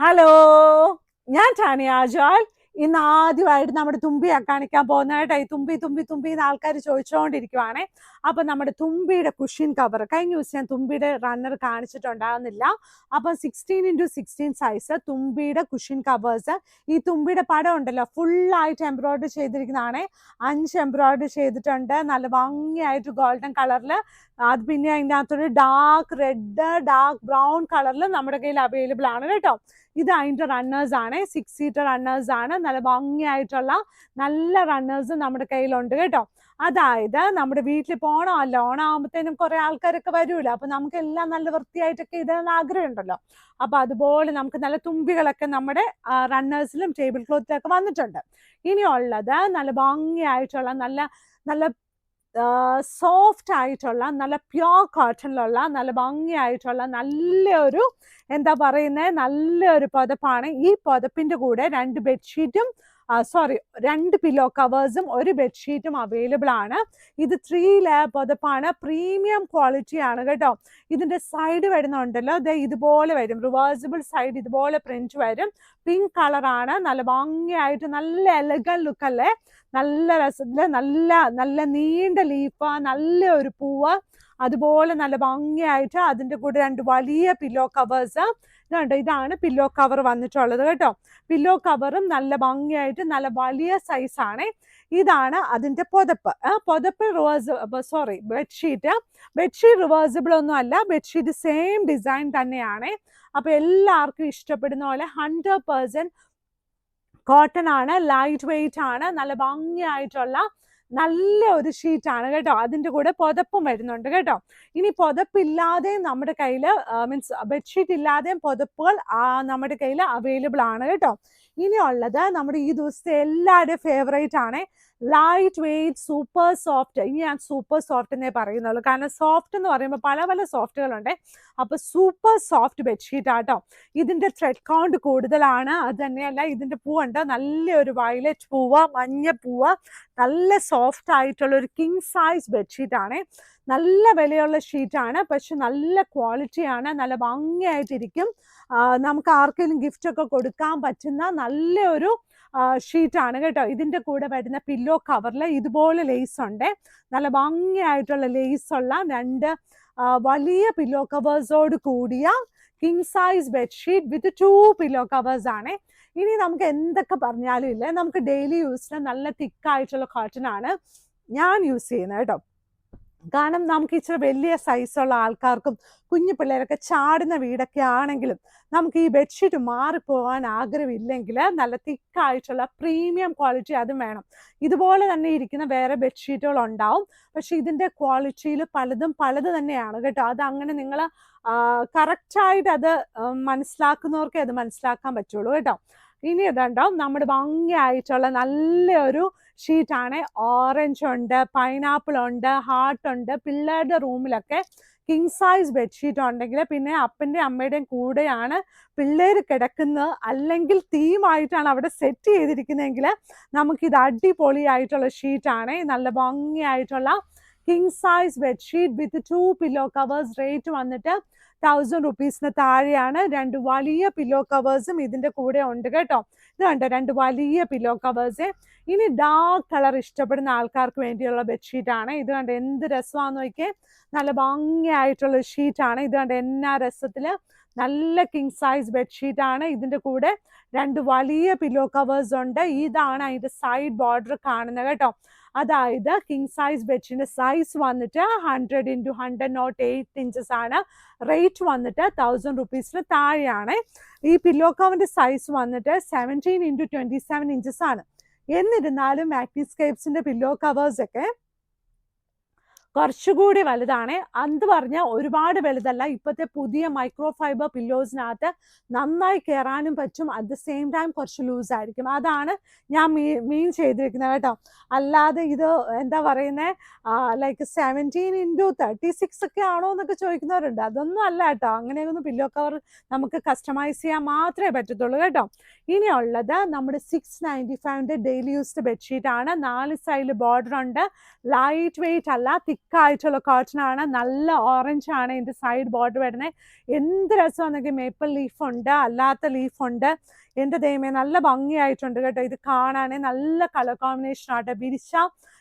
Hello, ഞാൻ Tanya Joel. ഇന്ന് ആദ്യമായിട്ട് നമ്മുടെ തുമ്പിയെ കാണിക്കാൻ പോകുന്നതായിട്ട് ഈ തുമ്പി തുമ്പി തുമ്പി എന്ന് ആൾക്കാർ ചോദിച്ചുകൊണ്ടിരിക്കുവാണേ. അപ്പൊ നമ്മുടെ തുമ്പിയുടെ കുഷ്യൻ കവർ കഴിഞ്ഞ ദിവസം ഞാൻ തുമ്പിയുടെ റണ്ണർ കാണിച്ചിട്ടുണ്ടാകുന്നില്ല. അപ്പൊ 16x16 സൈസ് തുമ്പിയുടെ കുഷ്യൻ കവേഴ്സ്. ഈ തുമ്പിയുടെ പടം ഉണ്ടല്ലോ, ഫുള്ളായിട്ട് എംബ്രോയിഡറി ചെയ്തിരിക്കുന്നതാണേ. 5 എംബ്രോയിഡറി ചെയ്തിട്ടുണ്ട്, നല്ല ഭംഗിയായിട്ട് ഗോൾഡൻ കളറിൽ. അത് പിന്നെ അതിൻ്റെ അകത്തൊരു ഡാർക്ക് റെഡ്, ഡാർക്ക് ബ്രൗൺ കളറിൽ നമ്മുടെ കയ്യിൽ അവൈലബിൾ ആണ് കേട്ടോ. ഇത് അതിൻ്റെ റണ്ണേഴ്സ് ആണ്, 6 സീറ്റർ റണ്ണേഴ്സ് ആണ്. നല്ല ഭംഗിയായിട്ടുള്ള നല്ല റണ്ണേഴ്സ് നമ്മുടെ കയ്യിലുണ്ട് കേട്ടോ. അതായത് നമ്മുടെ വീട്ടിൽ ഇപ്പോൾ ഓണമല്ല, ഓണമാകുമ്പോഴത്തേനും കുറെ ആൾക്കാരൊക്കെ വരുമല്ലോ. അപ്പൊ നമുക്ക് എല്ലാം നല്ല വൃത്തിയായിട്ടൊക്കെ ഇടാൻ ആഗ്രഹം ഉണ്ടല്ലോ. അപ്പൊ അതുപോലെ നമുക്ക് നല്ല തുമ്പികളൊക്കെ നമ്മുടെ റണ്ണേഴ്സിലും ടേബിൾ ക്ലോത്തിലൊക്കെ വന്നിട്ടുണ്ട്. ഇനിയുള്ളത് നല്ല ഭംഗിയായിട്ടുള്ള നല്ല നല്ല സോഫ്റ്റ് ആയിട്ടുള്ള നല്ല പ്യോർ കോട്ടണിലുള്ള നല്ല ഭംഗിയായിട്ടുള്ള നല്ലൊരു എന്താ പറയുന്നത് നല്ലൊരു പുതപ്പാണ്. ഈ പുതപ്പിന്റെ കൂടെ 2 ബെഡ്ഷീറ്റും 2 പില്ലോ കവേഴ്സും 1 ബെഡ്ഷീറ്റും അവൈലബിൾ ആണ്. ഇത് 3 ലെയർ പുതപ്പാണ്, പ്രീമിയം ക്വാളിറ്റി ആണ് കേട്ടോ. ഇതിന്റെ സൈഡ് വരുന്നുണ്ടല്ലോ, ഇതുപോലെ വരും, റിവേഴ്സിബിൾ സൈഡ് ഇതുപോലെ പ്രിന്റ് വരും. പിങ്ക് കളറാണ്, നല്ല ഭംഗിയായിട്ട് നല്ല എലഗൻ ലുക്ക് അല്ലേ. നല്ല രസത്തില് നല്ല നല്ല നീണ്ട ലീഫ്, നല്ല ഒരു പൂവ്, അതുപോലെ നല്ല ഭംഗിയായിട്ട് അതിൻ്റെ കൂടെ 2 വലിയ പില്ലോ കവേഴ്സ്. ഇതാണ് പില്ലോ കവർ വന്നിട്ടുള്ളത് കേട്ടോ. പില്ലോ കവറും നല്ല ഭംഗിയായിട്ട് നല്ല വലിയ സൈസാണ്. ഇതാണ് അതിൻ്റെ പുതപ്പ്. പുതപ്പ് ബെഡ്ഷീറ്റ് റിവേഴ്സിബിൾ ഒന്നും അല്ല, ബെഡ്ഷീറ്റ് സെയിം ഡിസൈൻ തന്നെയാണ്. അപ്പൊ എല്ലാവർക്കും ഇഷ്ടപ്പെടുന്ന പോലെ 100% കോട്ടൺ ആണ്, ലൈറ്റ് വെയിറ്റ് ആണ്, നല്ല ഭംഗിയായിട്ടുള്ള നല്ല ഒരു ഷീറ്റാണ് കേട്ടോ. അതിൻ്റെ കൂടെ പുതപ്പും വരുന്നുണ്ട് കേട്ടോ. ഇനി പുതപ്പില്ലാതെയും നമ്മുടെ കയ്യിൽ മീൻസ് ബെഡ്ഷീറ്റ് ഇല്ലാതെയും പുതപ്പുകൾ നമ്മുടെ കയ്യിൽ അവൈലബിൾ ആണ് കേട്ടോ. ഇനിയുള്ളത് നമ്മുടെ ഈ ദിവസത്തെ എല്ലാവരുടെയും ഫേവറേറ്റ് ആണ്, ലൈറ്റ് വെയിറ്റ് സൂപ്പർ സോഫ്റ്റ്. ഇനി ഞാൻ സൂപ്പർ സോഫ്റ്റ് എന്നേ പറയുന്നുള്ളൂ, കാരണം സോഫ്റ്റ് എന്ന് പറയുമ്പോൾ പല പല സോഫ്റ്റുകളുണ്ട്. അപ്പൊ സൂപ്പർ സോഫ്റ്റ് ബെഡ്ഷീറ്റ് ആട്ടോ. ഇതിന്റെ ത്രെഡ് കൗണ്ട് കൂടുതലാണ്. അത് തന്നെയല്ല, ഇതിന്റെ പൂവുണ്ട്, നല്ലൊരു വയലറ്റ് പൂവ്, മഞ്ഞ പൂവ്, നല്ല സോഫ്റ്റ് ആയിട്ടുള്ള ഒരു കിങ് സൈസ് ബെഡ്ഷീറ്റ് ആണ്. നല്ല വിലയുള്ള ഷീറ്റാണ്, പക്ഷെ നല്ല ക്വാളിറ്റിയാണ്, നല്ല ഭംഗിയായിട്ടിരിക്കും. നമുക്ക് ആർക്കെങ്കിലും ഗിഫ്റ്റ് ഒക്കെ കൊടുക്കാൻ പറ്റുന്ന നല്ലൊരു ഷീറ്റാണ് കേട്ടോ. ഇതിൻ്റെ കൂടെ വരുന്ന പില്ലോ കവറിൽ ഇതുപോലെ ലേസ് ഉണ്ട്, നല്ല ഭംഗിയായിട്ടുള്ള ലേസ് ഉള്ള 2 വലിയ പില്ലോ കവേഴ്സോട് കൂടിയ king size bedsheet with 2 pillow covers ആണ്. ഇനി നമുക്ക് എന്തൊക്കെ പറഞ്ഞാലും ഇല്ലേ, നമുക്ക് ഡെയിലി യൂസിന് നല്ല തിക്കായിട്ടുള്ള കോട്ടൺ ആണ് ഞാൻ യൂസ് ചെയ്യുന്നത് കേട്ടോ. കാരണം നമുക്ക് ഇച്ചിരി വലിയ സൈസുള്ള ആൾക്കാർക്കും കുഞ്ഞു പിള്ളേരൊക്കെ ചാടുന്ന വീടൊക്കെ ആണെങ്കിലും നമുക്ക് ഈ ബെഡ്ഷീറ്റ് മാറിപ്പോകാൻ ആഗ്രഹമില്ലെങ്കിൽ നല്ല തിക്കായിട്ടുള്ള പ്രീമിയം ക്വാളിറ്റി അതും വേണം. ഇതുപോലെ തന്നെ ഇരിക്കുന്ന വേറെ ബെഡ്ഷീറ്റുകൾ ഉണ്ടാവും, പക്ഷെ ഇതിൻ്റെ ക്വാളിറ്റിയിൽ പലതും പലത് തന്നെയാണ് കേട്ടോ. അത് അങ്ങനെ നിങ്ങൾ കറക്റ്റായിട്ട് അത് മനസ്സിലാക്കുന്നവർക്കേ അത് മനസ്സിലാക്കാൻ പറ്റുള്ളൂ കേട്ടോ. ഇനി ഇതുണ്ടാവും നമ്മുടെ ഭംഗിയായിട്ടുള്ള നല്ലൊരു ഷീറ്റാണ്. ഓറഞ്ച് ഉണ്ട്, പൈനാപ്പിൾ ഉണ്ട്, ഹാർട്ട് ഉണ്ട്. പിള്ളേരുടെ റൂമിലൊക്കെ കിങ് സൈസ് ബെഡ്ഷീറ്റ് ഉണ്ടെങ്കിൽ പിന്നെ അപ്പൻ്റെയും അമ്മയുടെയും കൂടെയാണ് പിള്ളേർ കിടക്കുന്നത്, അല്ലെങ്കിൽ തീമായിട്ടാണ് അവിടെ സെറ്റ് ചെയ്തിരിക്കുന്നതെങ്കിൽ നമുക്കിത് അടിപൊളിയായിട്ടുള്ള ഷീറ്റാണ്. നല്ല ഭംഗിയായിട്ടുള്ള king size bedsheet with 2 pillow covers. Rate വന്നിട്ട് 1000 റുപ്പീസിന് താഴെയാണ്. 2 വലിയ പില്ലോ കവേഴ്സും ഇതിൻ്റെ കൂടെ ഉണ്ട് കേട്ടോ. ഇത് കണ്ടോ, 2 വലിയ പില്ലോ കവേഴ്സ്. ഇനി ഡാർക്ക് കളർ ഇഷ്ടപ്പെടുന്ന ആൾക്കാർക്ക് വേണ്ടിയുള്ള ബെഡ്ഷീറ്റ് ആണ്. ഇത് കണ്ട് എന്ത് രസമാണെന്ന് നോക്കിയേ, നല്ല ഭംഗിയായിട്ടുള്ള ഷീറ്റാണ്. ഇത് കണ്ട് എന്നാ രസത്തില് നല്ല കിങ് സൈസ് ബെഡ്ഷീറ്റ് ആണ്. ഇതിൻ്റെ കൂടെ 2 വലിയ പില്ലോ കവേഴ്സ് ഉണ്ട്. ഇതാണ് അതിൻ്റെ സൈഡ് ബോർഡർ കാണുന്നത് കേട്ടോ. അതായത് കിങ് സൈസ് ബെഡ്ഷീറ്റിന്റെ സൈസ് വന്നിട്ട് 100x100 ഇഞ്ചസ് ആണ്. റേറ്റ് വന്നിട്ട് 1000 റുപ്പീസിന് താഴെയാണ്. ഈ പില്ലോ കവറിന്റെ സൈസ് വന്നിട്ട് 17x27 ഇഞ്ചസ് ആണ്. എന്നിരുന്നാലും മാഗ്നിസ്കേപ്സിന്റെ പില്ലോ കവേഴ്സ് ഒക്കെ കുറച്ചുകൂടി വലുതാണ്. അത് പറഞ്ഞാൽ ഒരുപാട് വലുതല്ല. ഇപ്പോഴത്തെ പുതിയ മൈക്രോ ഫൈബർ പില്ലോസിനകത്ത് നന്നായി കയറാനും പറ്റും, അറ്റ് ദ സെയിം ടൈം കുറച്ച് ലൂസ് ആയിരിക്കും. അതാണ് ഞാൻ മീൻ ചെയ്തിരിക്കുന്നത് കേട്ടോ. അല്ലാതെ ഇത് എന്താ പറയുന്നത്, ലൈക്ക് 17x36 ഒക്കെ ആണോ എന്നൊക്കെ ചോദിക്കുന്നവരുണ്ട്. അതൊന്നും അല്ല കേട്ടോ. അങ്ങനെയൊന്നും പില്ലോ കവർ നമുക്ക് കസ്റ്റമൈസ് ചെയ്യാൻ മാത്രമേ പറ്റത്തുള്ളൂ കേട്ടോ. ഇനിയുള്ളത് നമ്മുടെ 695 ഡെയിലി യൂസ്ഡ് ബെഡ്ഷീറ്റ് ആണ്. 4 സൈഡിൽ ബോർഡർ ഉണ്ട്. ലൈറ്റ് വെയിറ്റ് അല്ല, ആയിട്ടുള്ള കോട്ടൺ ആണ്. നല്ല ഓറഞ്ച് ആണ് ഇതിന്റെ സൈഡ് ബോർഡർ വരുന്നത്. എന്ത് രസമാണെങ്കിൽ മേപ്പിൾ ലീഫ് ഉണ്ട്, അല്ലാത്ത ലീഫ് ഉണ്ട്. എന്റെ ദൈവമേ നല്ല ഭംഗിയായിട്ടുണ്ട് കേട്ടോ. ഇത് കാണാനേ നല്ല കളർ കോമ്പിനേഷൻ ആട്ടെ. വിരിച്ച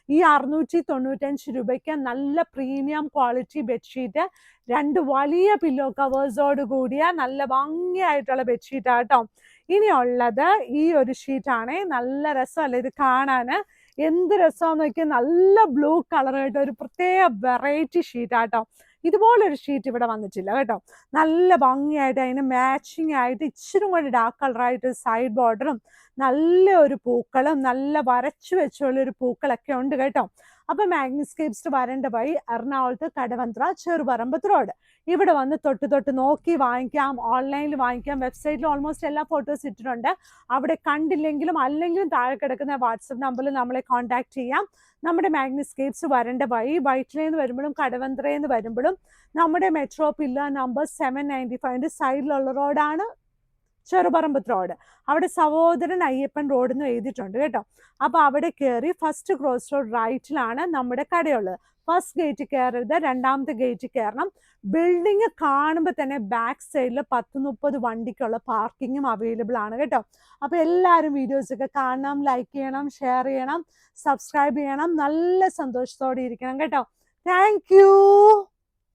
ഈ 695 രൂപയ്ക്ക് നല്ല പ്രീമിയം ക്വാളിറ്റി ബെഡ്ഷീറ്റ്, 2 വലിയ പില്ലോ കവേഴ്സോട് കൂടിയ നല്ല ഭംഗിയായിട്ടുള്ള ബെഡ്ഷീറ്റ് ആട്ടോ. ഇനിയുള്ളത് ഈ ഒരു ഷീറ്റാണ്. നല്ല രസമല്ലേ ഇത് കാണാന്. എന്ത് രസമാന്ന് നോക്കിയാൽ നല്ല ബ്ലൂ കളർ ആയിട്ട് ഒരു പ്രത്യേക വെറൈറ്റി ഷീറ്റാട്ടോ. ഇതുപോലൊരു ഷീറ്റ് ഇവിടെ വന്നിട്ടില്ല കേട്ടോ. നല്ല ഭംഗിയായിട്ട് അതിന് മാച്ചിങ് ആയിട്ട് ഇച്ചിരി കൂടി ഡാർക്ക് കളറായിട്ട് സൈഡ് ബോർഡറും നല്ല ഒരു പൂക്കളും നല്ല വരച്ചു വെച്ചുള്ളൊരു പൂക്കളൊക്കെ ഉണ്ട് കേട്ടോ. അപ്പൊ മാഗ്നിസ്കേപ്സ് വരേണ്ട വഴി എറണാകുളത്ത് കടവന്ത്ര ചെറുപറമ്പത്ത് റോഡ്. ഇവിടെ വന്ന് തൊട്ട് നോക്കി വാങ്ങിക്കാം, ഓൺലൈനിൽ വാങ്ങിക്കാം. വെബ്സൈറ്റിൽ ഓൾമോസ്റ്റ് എല്ലാ ഫോട്ടോസ് ഇട്ടിട്ടുണ്ട്. അവിടെ കണ്ടില്ലെങ്കിലും അല്ലെങ്കിലും താഴെ കിടക്കുന്ന വാട്സപ്പ് നമ്പറിൽ നമ്മളെ കോൺടാക്ട് ചെയ്യാം. നമ്മുടെ മാഗ്നിസ്കേപ്സ് വരേണ്ട വഴി വൈറ്റിലേന്ന് വരുമ്പോഴും കടവന്ത്രയെന്ന് വരുമ്പോഴും നമ്മുടെ മെട്രോ പില്ലർ നമ്പർ 795 സൈഡിലുള്ള റോഡാണ് ചെറുപറമ്പത്ത് റോഡ്. അവിടെ സഹോദരൻ അയ്യപ്പൻ റോഡ് എന്ന് എഴുതിയിട്ടുണ്ട് കേട്ടോ. അപ്പൊ അവിടെ കയറി ഫസ്റ്റ് ക്രോസ് റോഡ് റൈറ്റിലാണ് നമ്മുടെ കടയുള്ളത്. ഫസ്റ്റ് ഗേറ്റ് കയറരുത്, രണ്ടാമത്തെ ഗേറ്റ് കയറണം. ബിൽഡിങ് കാണുമ്പോൾ തന്നെ ബാക്ക് സൈഡിൽ 10-30 വണ്ടിക്കുള്ള പാർക്കിങ്ങും അവൈലബിൾ ആണ് കേട്ടോ. അപ്പൊ എല്ലാവരും വീഡിയോസ് ഒക്കെ കാണണം, ലൈക്ക് ചെയ്യണം, ഷെയർ ചെയ്യണം, സബ്സ്ക്രൈബ് ചെയ്യണം. നല്ല സന്തോഷത്തോടെ ഇരിക്കണം കേട്ടോ. Thank you.